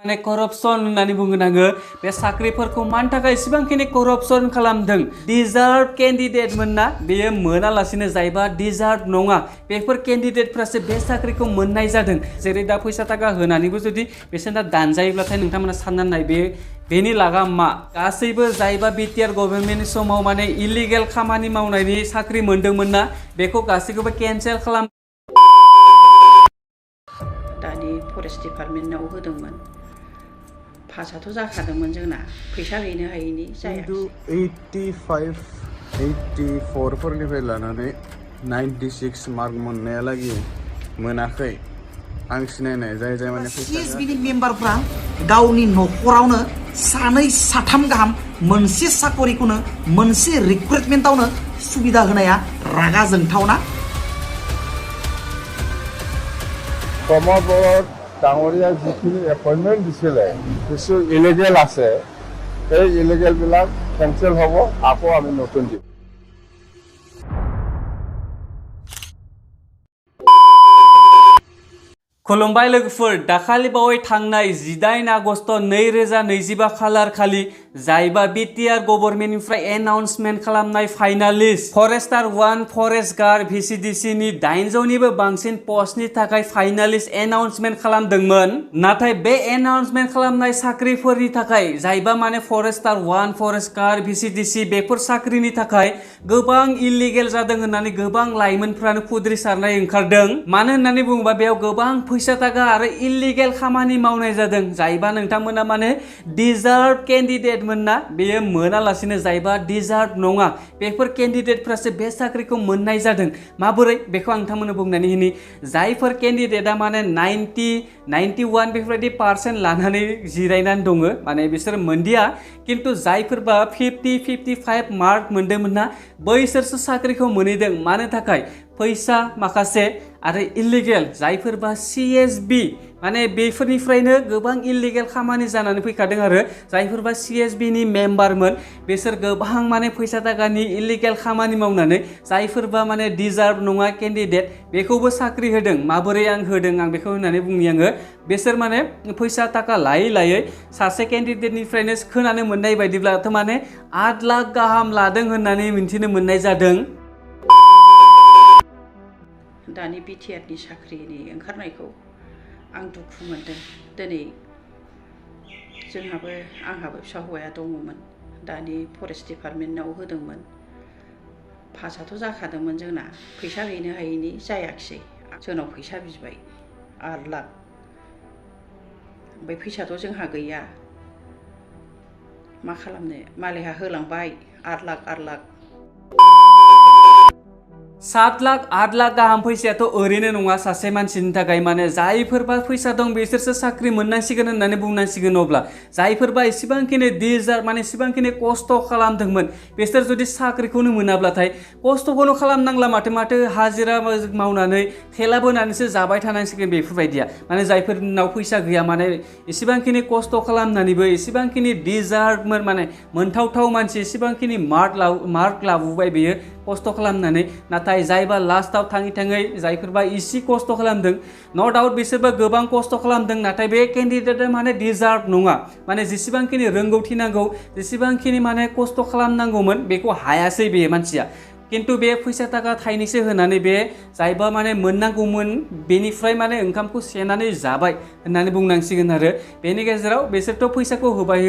माने करप्शन होननानै बुंगोन आङो बे साख्रिफोरखौ मानि थाखाय एसेबांखिनि करप्शन खालामदों डिजार्भ केन्डिडेट मोनना बेयो मोनालासिनो जायबा डिजार्भ नङा बेफोर केन्डिडेटफ्रासो बे साख्रिखौ मोननाय जादों जेरै दा फैसा थाखा होनानैबो जुदि बेसेना दानजायोब्लाथाय नोंथांमोना साननानै नाय बेनि लागा मा गासैबो जायबा बिटिआर गभर्नमेन्टनि समाव माने इलिगेल खामानि मावनायनि साख्रि मोनदोंमोन ना बेखौ गासैखौबो केन्सेल खालाम दानि फरेस्ट डिपार्टमेन्टआव होदोंमोन पासआथ' जाखादोंमोन जोंना फैसा हैनो हायैनि खिन्थु 84 फोरनिफ्राय लानानै 96 मार्क मोननायालागै मोनाखै आं सिनायनाय जाय माने सिएसबिनि मेम्बारफ्रा गावनि न'खरावनो सानै साथाम गाहाम मोनसे साकरिखौनो मोनसे रिक्रुटमेन्टआवनो सुबिदा होनाया रागा जोंथावना কৰ্মবোৰত ডাঙৰীয়া যিখিনি এপইণ্টমেণ্ট দিছিলে কিছু ইলিগেল আছে সেই ইলিগেলবিলাক কেঞ্চেল হ'ব আকৌ আমি নতুন দিম खुलुमबाय लोगोफोर दाखालि बावै थांनाय 18 आगस्ट 2025 खालार खालि जायबा बिटिआर गभर्नमेन्टनिफ्राय एनाउन्समेन्ट खालामनाय finalist forester 1 forest guard VCDC नि 800 निबो बांसिन पस्टनि थाखाय फाइनालिस्ट एनाउन्समेन्ट खालामदोंमोन नाथाय बे एनाउन्समेन्ट खालामनाय साख्रिफोरनि थाखाय जायबा माने फरेस्टार 1 फरेस्ट गार्ड भिसिडिसि बेफोर साख्रिनि थाखाय गोबां इलिगेल जादों होननानै गोबां लाइमोनफ्रानो खुद्रिसारनाय ओंखारदों मानो होननानै बुङोबा बेयाव गोबां फैसा थाखा आरो इलिगेल खामानि मावनाय जादों जायबा नोंथांमोना माने डिजार्भ केन्डिडेट मोनना बेयो मोनालासिनो जायबा डिजार्भ नङा बेफोर केन्डिडेटफ्रासो बे साख्रिखौ मोननाय जादों माबोरै बेखौ आं नोंथांमोननो बुंनानै होनि जायफोर केन्डिडेटआ माने 91 बेफोरबायदि % लानानै जिरायनानै दङ माने बिसोर मोनदिया किन्तु जायफोरबा 55 मार्क मोनदोंमोन ना बैसोरसो साख्रिखौ मोनहैदों मानो थाखाय फैसा माखासे आरो इलिगेल जायफोरबा CSB माने बेफोरनिफ्रायनो गोबां इलिगेल खामानि जानानै फैखादों आरो जायफोरबा CSB नि मेम्बारमोन बिसोर गोबां माने फैसा थाखानि इलिगेल खामानि मावनानै जायफोरबा माने डिजार्भ नङा केन्डिडेट बेखौबो साख्रि होदों माबोरै आं होदों आं बेखौ होननानै बुंनि आङो बिसोर माने फैसा थाखा लायै सासे केन्डिडेटनिफ्रायनो खोनानो मोननाय बायदिब्लाथ' माने 8 लाख गाहाम लादों होननानै मिन्थिनो मोननाय जादों दानि बिटिआरनि साख्रिनि ओंखारनायखौ आं दुखु मोनदों दिनै आंहाबो फिसा हौवाया दङमोन दानि फरेस्ट डिपार्टमेन्टआव होदोंमोन पासआथ' जाखादोंमोन जोंना फैसा हैनो हायैनि जायाखिसै जोंनाव फैसा बिबाय 8 लाख ओमफ्राय फैसाथ' जोंहा गैया मा खालामनो मालायहा होलांबाय 8 लाख 7 लाख 8 लाख गाहाम फैसायाथ' ओरैनो नङा सासे मानसिनि थाखाय माने जायफोरबा फैसा दं बिसोरसो साख्रि मोननांसिगोन होननानै बुंनांसिगोन अब्ला जायफोरबा एसेबांखिनि डिजार्भ माने एसेबांखिनि खस्थ' खालामदोंमोन बिसोर जुदि साख्रिखौनो मोनाब्लाथाय खस्थ'खौनो खालामनांला माथो हाजिरा मावनानै थेला बोनानैसो जाबाय थानांसिगोन बेफोरबायदिया माने जायफोरनाव फैसा गैया माने एसेबांखिनि खस्थ' खालामनानैबो एसेबांखिनि डिजार्भमोन माने मोनथावथाव मानसि एसेबांखिनि मार्क लाबोबाय बेयो खस्थ' खालामनानै नाथाय जायबा लास्टआव थाङै जायफोरबा इसे खस्थ' खालामदों नो डाउट बिसोरबा गोबां खस्थ' खालामदों नाथाय बे केन्डिडेटआ माने डिजार्भ नङा माने जेसेबांखिनि रोंगौथि नांगौ जेसेबांखिनि माने खस्थ' खालामनांगौमोन बेखौ हायासै बे मानसिया किन्तु बे फैसा थाखा थाइनैसो होनानै बे जायबा माने मोननांगौमोन बेनिफ्राय माने ओंखामखौ सेनानै जाबाय होननानै बुंनांसिगोन आरो बेनि गेजेराव बिसोरथ' फैसाखौ होबाय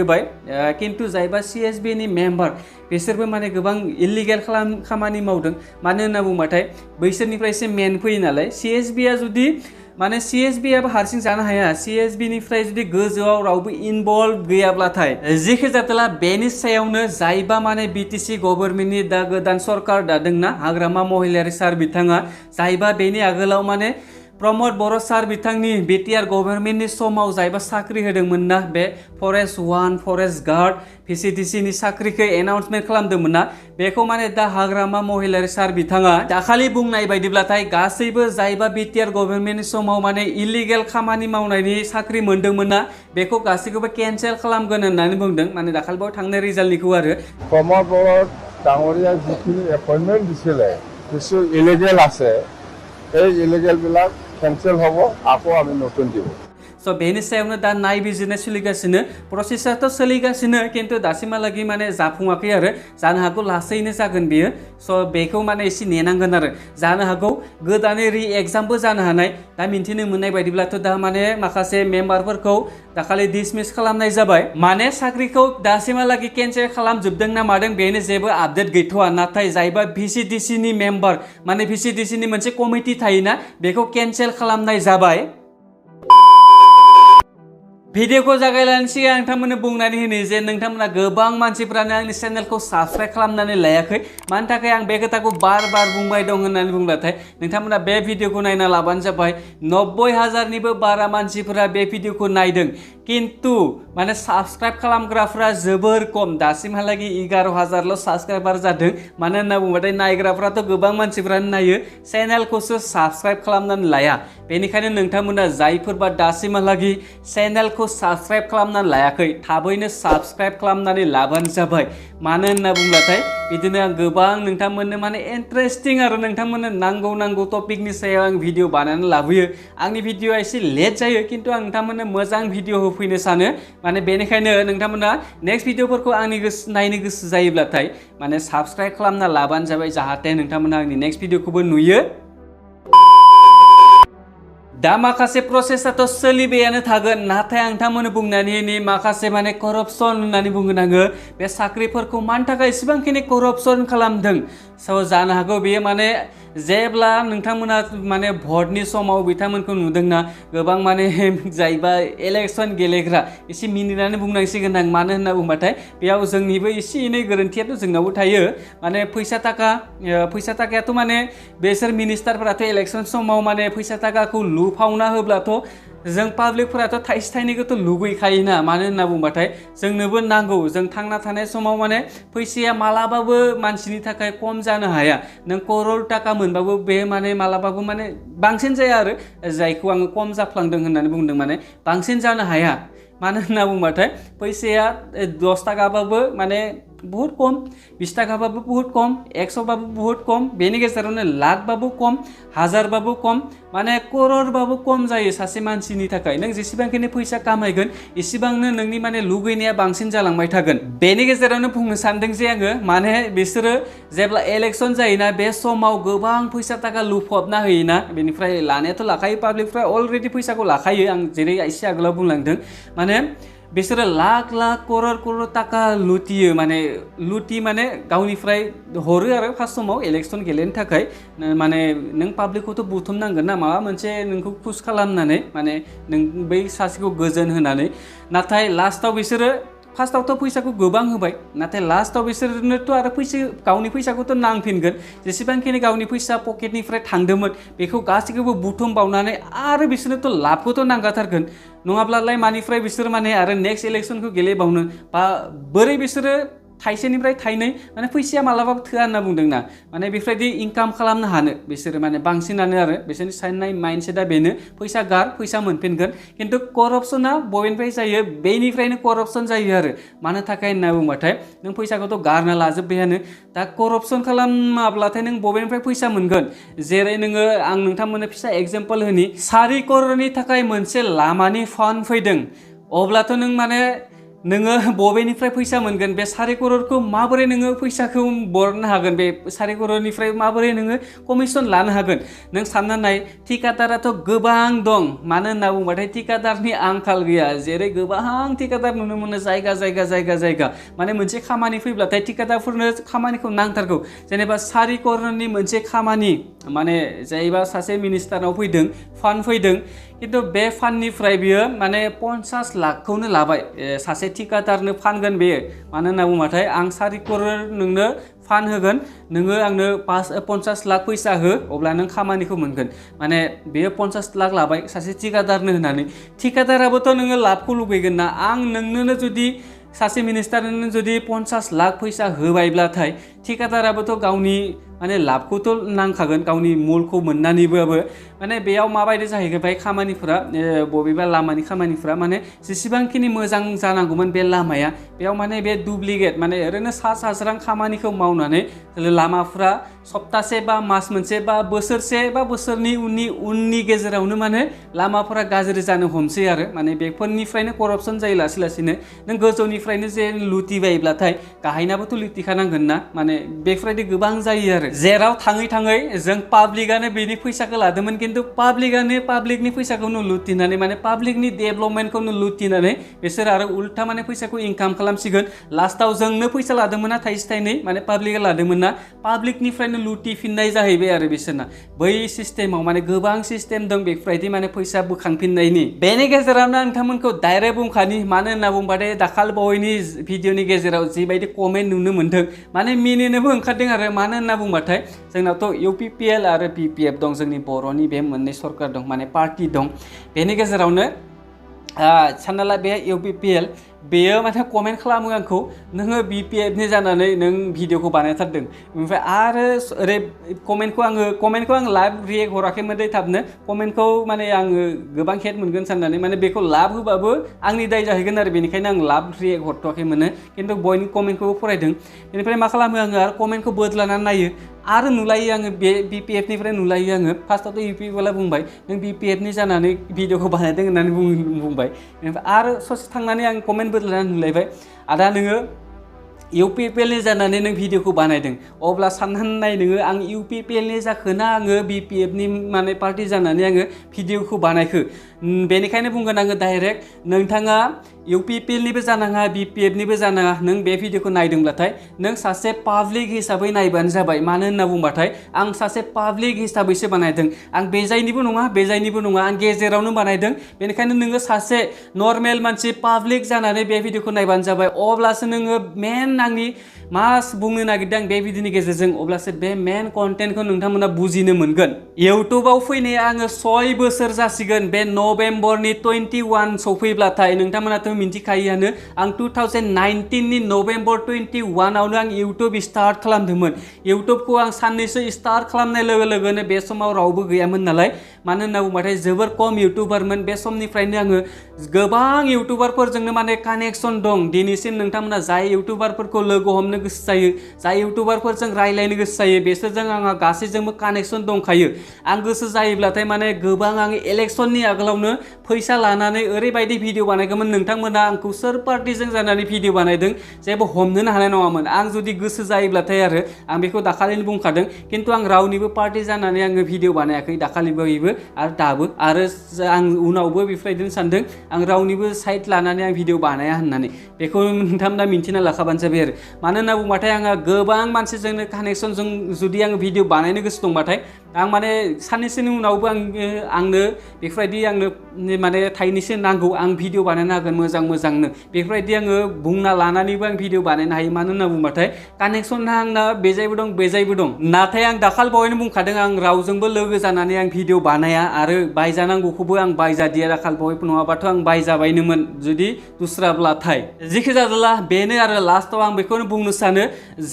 किन्तु जायबा CSB नि मेम्बार बिसोरबो माने गोबां इलिगेल खामानि मावदों मानो होनना बुंबाथाय बैसोरनिफ्रायसो मेन फैयो नालाय CSBआ जुदि माने CSBआबो हारसिं जानो हाया CSB निफ्राय जुदि गोजौआव रावबो इनभल्भ गैयाब्लाथाय जेखि जातला बेनि सायावनो जायबा माने BTC गभर्नमेन्टनि दा गोदान सरकार दादोंना हाग्रामा महिलारि सार बिथाङा जायबा बेनि आगोलाव माने प्रमोद बर' सार बिथांनि बिटिआर गभर्नमेन्टनि समाव जायबा साख्रि होदोंमोन ना बे फरेस्ट 1 फरेस्ट गार्ड भिसिडिसि नि साख्रिखौ एनाउन्समेन्ट खालामदोंमोन ना बेखौ माने दा हाग्रामा महिलारि सार बिथाङा दाखालि बुंनाय बायदिब्लाथाय गासैबो जायबा बिटिआर गभर्नमेन्टनि समाव माने इलिगेल खामानि मावनायनि साख्रि मोनदोंमोन ना बेखौ गासैखौबो केन्सेल खालामगोन होननानै बुंदों माने दाखालिबाव थांनाय रिजाल्टनिखौ आरो কৰ্মবোৰত ডাঙৰীয়া যিখিনি এপইণ্টমেণ্ট দিছিলে কিছু ইলিগেল আছে সেই ইলিগেলবিলাক কেঞ্চেল হ'ব আকৌ আমি নতুন দিব स' बेनि सायावनो दा नायबिजिरनाय सोलिगासिनो प्रसेसाथ' सोलिगासिनो खिन्थु दासिमहालागै माने जाफुङाखै आरो जानो हागौ लासैनो जागोन बेयो स' बेखौ माने एसे नेनांगोन आरो जानो हागौ गोदानै रि एग्जामबो जानो हानाय दा मिन्थिनो मोननाय बायदिब्लाथ' दा माने माखासे मेम्बारफोरखौ दाखालि डिसमिस खालामनाय जाबाय माने साख्रिखौ दासिमहालागै केन्सेल खालामजोबदों ना मादों बेनो जेबो आपडेट गैथ'वा नाथाय जायबा VCDC नि मेम्बार माने VCDC नि मोनसे कमिटि थायोना बेखौ केन्सेल खालामनाय जाबाय भिडिअखौ जागायलायनि सिगां नोंथांमोननो बुंनानै होनो जे नोंथांमोना गोबां मानसिफ्रानो आंनि चेनेलखौ साबस्क्राइब खालामनानै लायाखै मानि थाखाय आं बे खोथाखौ बार बुंबाय दं होननानै बुंब्लाथाय नोंथांमोना बे भिडिअखौ नायना लाबानो जाबाय 90,000निबो बारा मानसिफोरा बे भिडिअखौ नायदों किन्तु माने साबस्क्राइब खालामग्राफ्रा जोबोर खम दासिमहालागै 11,000ल' साबस्क्राइबार जादों मानो होनना बुंबाथाय नायग्राफ्राथ' गोबां मानसिफ्रानो नायो चेनेलखौसो साबस्क्राइब खालामनानै लाया बेनिखायनो नोंथांमोना जायफोरबा दासिमहालागै चेनेलखौ साबस्क्राइब खालामनानै लायाखै थाबैनो साबस्क्राइब खालामनानै लाबानो जाबाय मानो होनना बुंब्लाथाय बिदिनो आं गोबां नोंथांमोननो माने इन्टारेस्टिं आरो नोंथांमोननो नांगौ टपिकनि सायाव आं भिडिअ बानायनानै लाबोयो आंनि भिडिअआ एसे लेट जायो किन्तु आं नोंथांमोननो मोजां भिडिअ होफैनो सानो माने बेनिखायनो नोंथांमोना नेक्स्ट भिडिअफोरखौ आंनि नायनो गोसो जायोब्लाथाय माने साबस्क्राइब खालामना लाबानो जाबाय जाहाथे नोंथांमोना आंनि नेक्स्ट भिडिअखौबो नुयो दा माखासे प्रसेसाथ' सोलिबायानो थागोन नाथाय आं नोंथांमोननो बुंनानै माखासे माने करपसन होननानै बुंगोन आङो बे साख्रिफोरखौ मानि थाखाय एसेबांखिनि करपसन खालामदों स' जानो हागौ बेयो माने जेब्ला नोंथांमोना माने भटनि समाव बिथांमोनखौ नुदोंना गोबां माने जायबा इलेक्सन गेलेग्रा एसे मिनिनानै बुंनांसिगोन आं मानो होनना बुंबाथाय बेयाव जोंनिबो एसे एनै गोरोन्थियाथ' जोंनावबो थायो माने फैसा थाखायाथ' माने बेसोर मिनिस्टारफोराथ' इलेक्सन समाव माने फैसा थाखाखौ लुफावना होब्लाथ' जों पाब्लिकफोराथ' थाइसे थाइनैखौथ' लुगैखायोना मानो होनना बुंबाथाय जोंनोबो नांगौ जों थांना थानाय समाव माने फैसाया मालाबाबो मानसिनि थाखाय खम जानो हाया नों करोड़ टाका मोनबाबो बे माने मालाबाबो माने बांसिन जाया आरो जायखौ आङो खम जाफ्लांदों होननानै बुंदों माने बांसिन जानो हाया मानो होनना बुंबाथाय फैसाया 10 थाखाबाबो माने बहुत कम 20 थाखाबाबो बहुत कम 100 बाबो बहुत कम बेनि गेजेरावनो लाख बाबो कम 1000 बाबो कम माने करोड़ बाबो कम जायो सासे मानसिनि थाखाय नों जेसेबांखिनि फैसा कामायगोन एसेबांनो नोंनि माने लुगैनाया बांसिन जालांबाय थागोन बेनि गेजेरावनो बुंनो सानदों जे आङो माने बिसोरो जेब्ला इलेक्सन जायोना बे समाव गोबां फैसा थाखा लुफबना होयोना बेनिफ्राय लानायाथ' लाखायो पाब्लिकफ्रा अलरेडि फैसाखौ लाखायो आं जेरै एसे आगोलाव बुंलांदों माने बिसोरो लाख करोड़ टाका लुटियो माने माने गावनिफ्राय हरो आरो फार्स्ट समाव इलेक्सन गेलेनो थाखाय माने नों पाब्लिकखौथ' बुथुमनांगोन ना माबा मोनसे नोंखौ खुस खालामनानै माने नों बै सासेखौ गोजोन होनानै नाथाय लास्टाव बिसोरो फार्स्टआवथ' फैसाखौ गोबां होबाय नाथाय लास्टाव बिसोरनोथ' आरो गावनि फैसाखौथ' नांफिनगोन जेसेबांखिनि गावनि फैसा पकेटनिफ्राय थांदोंमोन बेखौ गासैखौबो बुथुमबावनानै आरो बिसोरनोथ' लाबखौथ' नांखाथारगोन नङाब्लालाय मानिफ्राय बिसोर माने आरो नेक्स्ट इलेक्सनखौ गेलेबावनो बा बोरै बिसोरो थाइसेनिफ्राय थाइनै माने फैसाया मालाबाबो थोआ होनना बुंदोंना माने बेफोरबायदि इनकाम खालामनो हानो बिसोरो माने बांसिनानो आरो बिसोरनि साननाय माइन्डसेटआ बेनो फैसा मोनफिनगोन खिन्थु करपसना बबेनिफ्राय जायो बेनिफ्रायनो करपसन जायो आरो मानो थाखाय होनना बुंबाथाय नों फैसाखौथ' गारना लाजोब्बायानो दा करपसन खालामाब्लाथाय नों बबेनिफ्राय फैसा मोनगोन जेरै नोङो आं नोंथांमोननो फिसा एग्जाम्पल होनि 4 करोड़नि थाखाय मोनसे लामानि फान्ड फैदों अब्लाथ' नों माने नोङो बबेनिफ्राय फैसा मोनगोन बे 4 करोड़खौ माबोरै नोङो फैसाखौ बरननो हागोन बे 4 करोड़निफ्राय माबोरै नोङो कमिसन लानो हागोन नों सानना नाय ठिकादाराथ' गोबां दं मानो होनना बुंबाथाय ठिकादारनि आंखाल गैया जेरै गोबां ठिकादार नुनो मोनो जायगा माने मोनसे खामानि फैब्लाथाय ठिकादारफोरनो खामानिखौ नांथारगौ जेनेबा 4 करोड़नि मोनसे खामानि माने जायबा सासे मिनिस्टारनाव फैदों फान्ड फैदों किन्तु बे फान्डनिफ्राय बियो माने 50 लाखखौनो लाबाय सासे ठिकादारनो फानगोन बेयो मानो होनना बुंबाथाय आं 4 करोड़ नोंनो फान्ड होगोन नोङो आंनो 50 लाख फैसा हो अब्ला नों खामानिखौ मोनगोन माने बेयो 50 लाख लाबाय सासे ठिकादारनो होनानै ठिकादाराबोथ' नोङो लाभखौ लुगैगोन ना आं नोंनो जुदि सासे मिनिस्टारनो जुदि 50 लाख फैसा होबायब्लाथाय ठिकादाराबोथ' गावनि माने लाबखौथ' नांखागोन गावनि मुलखौ मोननानैबाबो माने बेयाव माबायदि जाहैबाय खामानिफोरा बबेबा लामानि खामानिफोरा माने जेसेबांखिनि मोजां जानांगौमोन बे लामाया बेयाव माने बे डुप्लिकेट माने ओरैनो सा साज्रां खामानिखौ मावनानै लामाफोरा सप्तासे बा मास मोनसे बा बोसोरसे बा बोसोरनि उननि गेजेरावनो माने लामाफोरा गाज्रि जानो हमसै आरो माने बेफोरनिफ्रायनो करपसन जायो लासै लासैनो नों गोजौनिफ्रायनो जे लुटिबायब्लाथाय गाहायनाबोथ' लुटिखानांगोन ना माने बेफोरबायदि गोबां जायो आरो जेराव थाङै थाङै जों पाब्लिकआनो बेनि फैसाखौ लादोंमोन खिन्थु पाब्लिकनि फैसाखौनो लुटिनानै माने पाब्लिकनि डेभलपमेन्टखौनो लुटिनानै बिसोर आरो उल्था माने फैसाखौ इनकाम खालामसिगोन लास्टाव जोंनो फैसा लादोंमोन ना थाइसे थाइनै माने पाब्लिकआ लादोंमोन ना पाब्लिकनिफ्रायनो लुटिफिननाय जाहैबाय आरो बिसोरना बै सिस्टेमाव माने गोबां सिस्टेम दं बेफोरबायदि माने फैसा बोखांफिननायनि बेनि गेजेरावनो नोंथांमोनखौ डाइरेक्ट बुंखानि मानो होनना बुंबाथाय दाखाल बावैनि भिडिअनि गेजेराव जिबायदि कमेन्ट नुनो मोन्दों माने मिनिनोबो ओंखारदों आरो मानो होनना बुंबाथाय जोंनावथ' UPPL आरो BPF दं जोंनि बर'नि बे मोननै सरकार दं माने पार्टि दं बेनि गेजेरावनो सानना ला बे UPPL बेयो माने कमेन्ट खालामो आंखौ नोङो BPFनि जानानै नों भिडिअखौ बानायथारदों ओमफ्राय आरो ओरै कमेन्टखौ आं लाइभ रिएक्ट हराखैमोन दै थाबनो कमेन्टखौ माने आङो गोबां हेट मोनगोन साननानै माने बेखौ लाभ होबाबो आंनि दाय जाहैगोन आरो बेनिखायनो आं लाभ रिएक्ट हरथ'वाखैमोन खिन्थु बयनि कमेन्टखौबो फरायदों बेनिफ्राय मा खालामो आङो आरो कमेन्टखौ बोदलानानै नायो आरो नुलायो आङो बे BPFनिफ्राय नुलायो आङो फार्स्टआवथ' UPPLआ बुंबाय नों BPFनि जानानै भिडिअखौ बानायदों होननानै बुंबाय बेनिफ्राय आरो ससे थांनानै आं कमेन्ट बोदलानानै नुलायबाय आदा नोङो UPPLनि जानानै नों भिडिअखौ बानायदों अब्ला साननानै नाय नोङो आं UPPLनि जाखोना आङो BPFनि माने पार्टि जानानै आङो भिडिअखौ बानायखो बेनिखायनो बुंगोन आङो डाइरेक्ट नोंथाङा UPPLनिबो जानाङा BPFनिबो जानाङा नों बे भिडिअखौ नायदोंब्लाथाय नों सासे पाब्लिक हिसाबै नायबानो जाबाय मानो होनना बुंबाथाय आं सासे पाब्लिक हिसाबैसो बानायदों आं बेजायनिबो नङा आं गेजेरावनो बानायदों बेनिखायनो नोङो सासे नर्मेल मानसि पाब्लिक जानानै बे भिडिअखौ नायबानो जाबाय अब्लासो नोङो मेन आंनि मा बुंनो नागिरदों बे भिडिअनि गेजेरजों अब्लासो बे मेन कन्टेन्टखौ नोंथांमोना बुजिनो मोनगोन इउटुबाव फैनाया आङो 6 बोसोर जासिगोन बे नभेम्बरनि 21 सफैब्लाथाय नोंथांमोनाथ' मिन्थिखायोआनो आं 2019नि नभेम्बर 21आवनो आं इउटुब स्टार्ट खालामदोंमोन इउटुबखौ आं साननैसो स्टार्ट खालामनाय लोगो लोगोनो बे समाव रावबो गैयामोन नालाय मानो होनना बुंबाथाय जोबोर खम इउटुबारमोन बे समनिफ्रायनो आङो गोबां इउटुबारफोरजोंनो माने कानेक्सन दं दिनैसिम नोंथांमोना जाय इउटुबारफोरखौ लोगो हमनो गोसो जायो जाय इउटुबारफोरजों रायलायनो गोसो जायो बिसोरजों आंहा गासैजोंबो कानेक्सन दंखायो आं गोसो जायोब्लाथाय माने गोबां आं इलेक्सननि आगोलावनो फैसा लानानै ओरैबायदि भिडिअ बानायगौमोन नोंथांमोना आंखौ सोर पार्टिजों जानानै भिडिअ बानायदों जेबो हमनोनो हानाय नङामोन आं जुदि गोसो जायोब्लाथाय आरो आं बेखौ दाखालिनो बुंखादों खिन्थु आं रावनिबो पार्टि जानानै आङो भिडिअ बानायाखै दाखालिबो आरो दाबो आरो आं उनावबो बेफोरबायदिनो सानदों आं रावनिबो साइड लानानै आं भिडिअ बानाया होननानै बेखौ नोंथांमोना मिन्थिना लाखाबानो जाबाय आरो मानो होनना बुंबाथाय आंहा गोबां मानसिजोंनो कानेक्सनजों जुदि आङो भिडिअ बानायनो गोसो दंबाथाय आं माने साननैसोनि उनावबो आंनो बेफोरबायदि आंनो माने थाइनैसो नांगौ आं भिडिअ बानायनो हागोन मोजांनो बेफोरबायदि आङो बुंना लानानैबो आं भिडिअ बानायनो हायो मानो होनना बुंबाथाय कानेक्सना आंना बेजायबो दं नाथाय आं दाखाल बावैनो बुंखादों आं रावजोंबो लोगो जानानै आं भिडिअ बानाया आरो बायजानांगौखौबो आं बायजादिया दाखाल बावै नङाबाथ' आं बायजाबायनोमोन जुदि दुस्राब्लाथाय जेखि जादोला बेनो आरो लास्टआव आं बेखौनो बुंनो सानो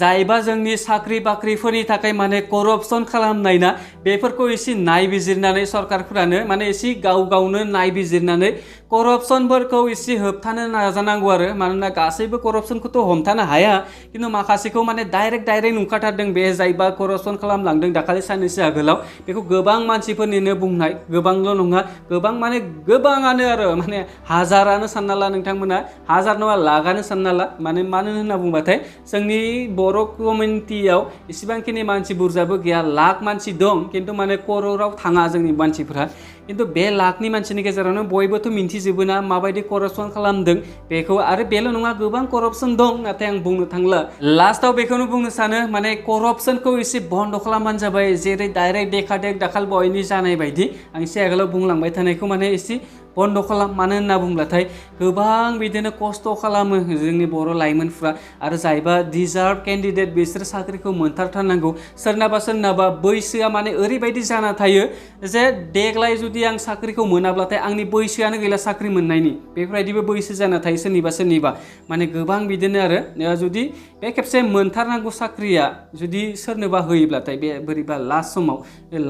जायबा जोंनि साख्रि बाख्रिफोरनि थाखाय माने करपसन खालामनाय ना बेफोरखौ एसे नायबिजिरनानै सरकारफोरानो माने एसे गावनो नायबिजिरनानै करपसनफोरखौ एसे होबथानो नाजानांगौ आरो मानोना गासैबो करपसनखौथ' हमथानो हाया खिन्थु माखासेखौ माने डाइरेक्ट नुखाथारदों बे जायबा करपसन खालामलांदों दाखालि साननैसो आगोलाव बेखौ गोबां मानसिफोरनिनो बुंनाय गोबांल' नङा गोबां माने गोबाङानो आरो माने हाजारानो सानना ला नोंथांमोना हाजार नङा लाखआनो सानना ला मानो होनना बुंबाथाय जोंनि बर' कमिउनिटियाव इसिबांखिनि मानसि बुरजाबो गैया लाख मानसि दं खिन्थु माने करराव थाङा जोंनि मानसिफोरा खिन्थु बे लाखनि मानसिनि गेजेरावनो बयबोथ' मिन्थिजोबो ना माबायदि करपसन खालामदों बेखौ आरो बेल' नङा गोबां करपसन दं नाथाय आं बुंनो थांला लास्टआव बेखौनो बुंनो सानो माने करपसनखौ एसे बन्द खालामबानो जाबाय जेरै डाइरेक्ट दाखाल बावैनि जानाय बायदि आं एसे आगोलाव बुंलांबाय थानायखौ माने एसे बन्द खालाम मानो होनना बुंब्लाथाय गोबां बिदिनो खस्थ' खालामो जोंनि बर' लाइमोनफ्रा आरो जायबा डिजार्भ केन्डिडेट बिसोर साख्रिखौ मोनथारथारनांगौ सोरनाबा बैसोआ माने ओरैबायदि जाना थायो जे देग्लाय जुदि आं साख्रिखौ मोनाब्लाथाय आंनि बैसोआनो गैला साख्रि मोननायनि बेफोरबायदिबो बैसो जाना थायो सोरनिबा माने गोबां बिदिनो आरो जुदि बे खेबसे मोनथारनांगौ साख्रिया जुदि सोरनोबा होयोब्लाथाय बे बोरैबा लास्ट समाव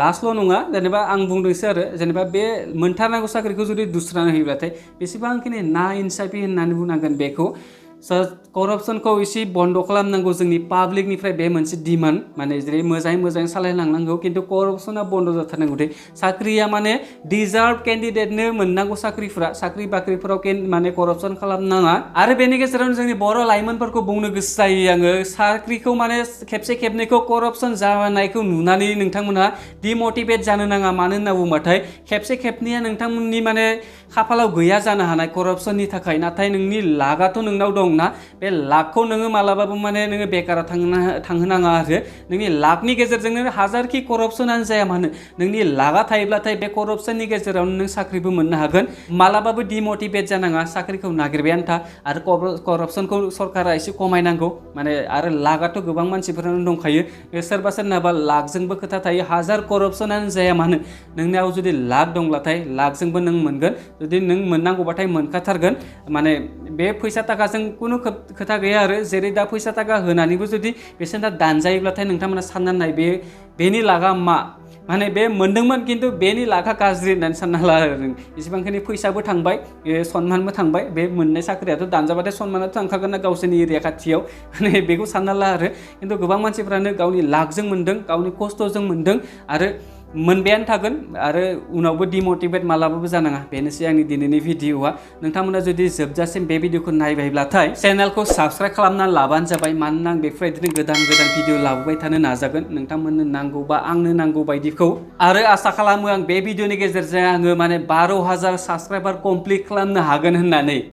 लास्टल' नङा जेनेबा आं बुंदोंसो आरो जेनेबा बे मोनथारनांगौ साख्रिखौ जुदि दुस्रानो होयोब्लाथाय बेसेबांखिनि ना इनसाफि होननानै बुंनांगोन बेखौ करपसनखौ एसे बन्द खालामनांगौ जोंनि पाब्लिकनिफ्राय बे मोनसे डिमान्ड माने जेरै मोजाङै सालायलांनांगौ खिन्थु करपसना बन्द जाथारनांगौ दे साख्रिया माने डिजार्भ केन्डिडेटनो मोननांगौ साख्रि बाख्रिफोराव माने करपसन खालामनाङा आरो बेनि गेजेरावनो जोंनि बर' लाइमोनफोरखौ बुंनो गोसो जायो आङो साख्रिखौ माने खेबसे खेबनैखौ करपसन जानायखौ नुनानै नोंथांमोनहा डिमटिभेट जानो नाङा मानो होनना बुंबाथाय खेबसे खेबनैया नोंथांमोननि माने खाफालाव गैया जानो हानाय करपसननि थाखाय नाथाय नोंनि लागाथ' नोंनाव दं ना बे लाखखौ नोङो मालाबाबो माने नोङो बेकाराव थांहोनाङा आरो नोंनि लाखनि गेजेरजोंनो हाजारखि करपसनानो जाया मानो नोंनि लागा थायोब्लाथाय बे करपसननि गेजेरावनो नों साख्रिबो मोननो हागोन मालाबाबो डिमटिभेट जानाङा साख्रिखौ नागिरबायानो था आरो करपसनखौ सरकारा एसे खमायनांगौ माने आरो लागाथ' गोबां मानसिफोरानो दंखायो सोरनाबा लाखजोंबो खोथा थायो हाजार करपसनानो जाया मानो नोंनियाव जुदि लाख दंब्लाथाय लाखजोंबो नों मोनगोन जुदि नों मोननांगौबाथाय मोनखाथारगोन माने बे फैसा थाखाजों खुनु खोथा गैया आरो जेरै दा फैसा थाखा होनानैबो जुदि बेसेन दा दानजायोब्लाथाय नोंथांमोना साननानै नाय बेनि लागा मा माने बे मोनदोंमोन खिन्थु बेनि लागा गाज्रि होननानै सानना ला आरो नों एसेबांखिनि फैसाबो थांबाय सनमानबो थांबाय बे मोननाय साख्रियाथ' दानजाबाथाय सनमानाथ' थांखागोन ना गावसोरनि एरिया खाथियाव माने बेखौ सानना ला आरो खिन्थु गोबां मानसिफ्रानो गावनि लाखजों मोनदों गावनि खस्थ'जों मोनदों आरो मोनबायानो थागोन आरो उनावबो डिमटिभेट मालाबाबो जानाङा बेनोसै आंनि दिनैनि भिडिअआ नोंथांमोना जुदि जोबजासिम बे भिडिअखौ नायबायब्लाथाय चेनेलखौ साबस्क्राइब खालामना लाबानो जाबाय मानोना आं बेफोरबायदिनो गोदान भिडिअ लाबोबाय थानो नाजागोन नोंथांमोननो नांगौ बा आंनो नांगौ बायदिखौ आरो आसा खालामो आं बे भिडिअनि गेजेरजों आङो माने 12,000 साबस्क्राइबार कमप्लिट खालामनो हागोन होननानै